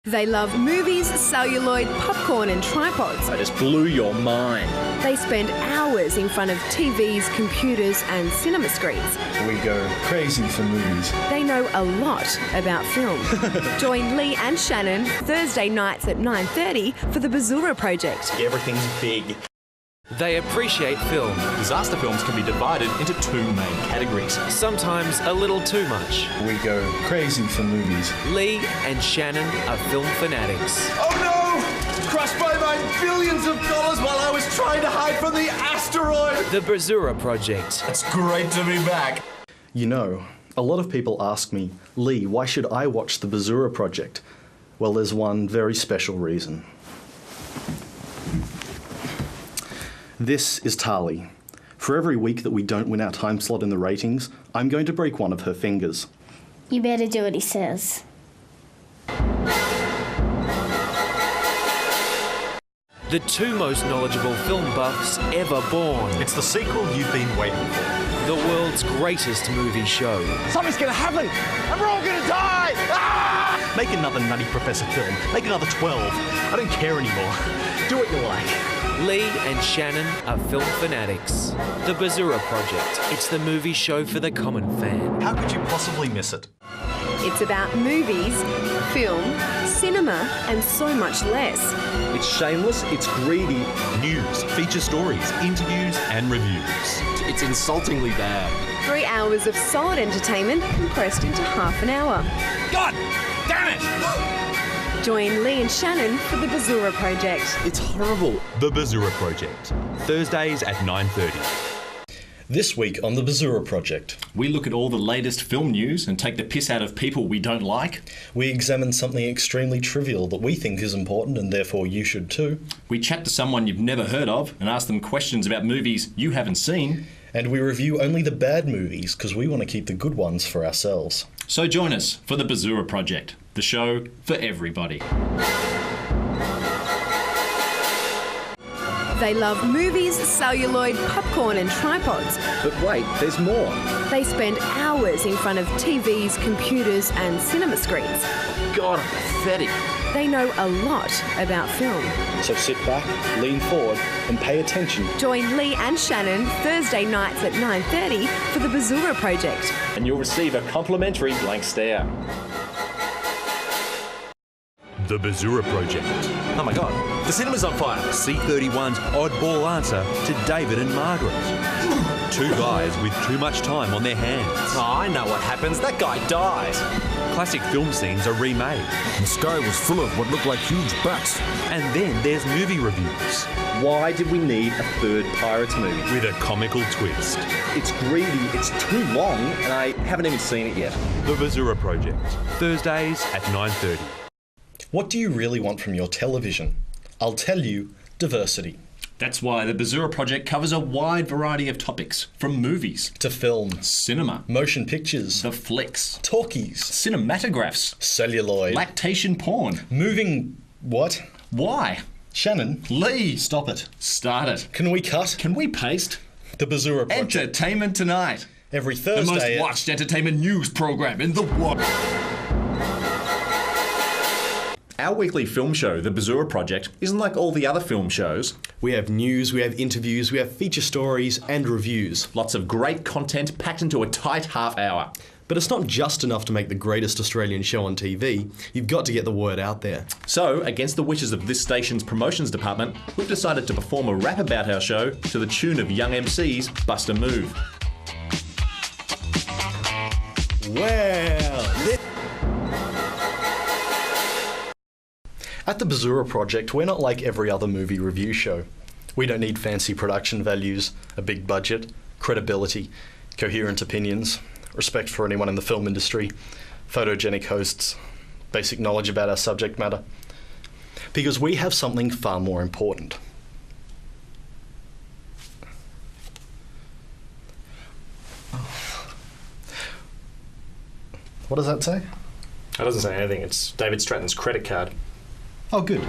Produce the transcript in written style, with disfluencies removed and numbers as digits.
They love movies, celluloid, popcorn and tripods. I just blew your mind. They spend hours in front of TVs, computers and cinema screens. We go crazy for movies. They know a lot about film. Join Lee and Shannon Thursday nights at 9:30 for the Bazura Project. Everything's big. They appreciate film. Disaster films can be divided into two main categories. Sometimes a little too much. We go crazy for movies. Lee and Shannon are film fanatics. Oh no! Crushed by my billions of dollars while I was trying to hide from the asteroid! The Bazura Project. It's great to be back. You know, a lot of people ask me, Lee, why should I watch the Bazura Project? Well, there's one very special reason. This is Tali. For every week that we don't win our time slot in the ratings, I'm going to break one of her fingers. You better do what he says. The two most knowledgeable film buffs ever born. It's the sequel you've been waiting for. The world's greatest movie show. Something's gonna happen! And we're all gonna die! Ah! Make another Nutty Professor film. Make another 12. I don't care anymore. Do what you like. Lee and Shannon are film fanatics. The Bazura Project. It's the movie show for the common fan. How could you possibly miss it? It's about movies, film, cinema and so much less. It's shameless, it's greedy. News, feature stories, interviews and reviews. It's insultingly bad. 3 hours of solid entertainment compressed into half an hour. God damn it! Join Lee and Shannon for the Bazura Project. It's horrible. The Bazura Project. Thursdays at 9:30. This week on the Bazura Project, We look at all the latest film news and take the piss out of people we don't like. we examine something extremely trivial that we think is important and therefore you should too. We chat to someone you've never heard of and ask them questions about movies you haven't seen. And we review only the bad movies because we want to keep the good ones for ourselves. So join us for the Bazura Project, the show for everybody. They love movies, celluloid, popcorn and tripods. But wait, there's more. They spend hours in front of TVs, computers and cinema screens. God, I'm pathetic. They know a lot about film. So sit back, lean forward and pay attention. Join Lee and Shannon Thursday nights at 9:30 for the Bazura Project. And you'll receive a complimentary blank stare. The Bazura Project. Oh my god, the cinema's on fire. C31's oddball answer to David and Margaret. Two guys with too much time on their hands. Oh, I know what happens. That guy dies. Classic film scenes are remade. The sky was full of what looked like huge bats. And then there's movie reviews Why did we need a third Pirates movie? with a comical twist. It's greedy, it's too long, and I haven't even seen it yet. The Bazura Project. Thursdays at 9:30. What do you really want from your television? I'll tell you, diversity. That's why the Bazura Project covers a wide variety of topics, from movies, To film, cinema, motion pictures, the flicks, talkies, cinematographs, celluloid, lactation porn. moving... what? Why? Shannon, Lee, stop it. start it. Can we cut? Can we paste? The Bazura Project. Entertainment Tonight. Every The Thursday most at- watched entertainment news program in the world. Our weekly film show, The Bazura Project, isn't like all the other film shows. We have news, we have interviews, we have feature stories and reviews. Lots of great content packed into a tight half hour. But it's not just enough to make the greatest Australian show on TV. You've got to get the word out there. So, against the wishes of this station's promotions department, we've decided to perform a rap about our show to the tune of Young MC's Bust a Move. Well, At the Bazura Project, we're not like every other movie review show. We don't need fancy production values, a big budget, credibility, coherent opinions, respect for anyone in the film industry, photogenic hosts, basic knowledge about our subject matter. Because we have something far more important. What does that say? That doesn't say anything. It's David Stratton's credit card. Oh, good.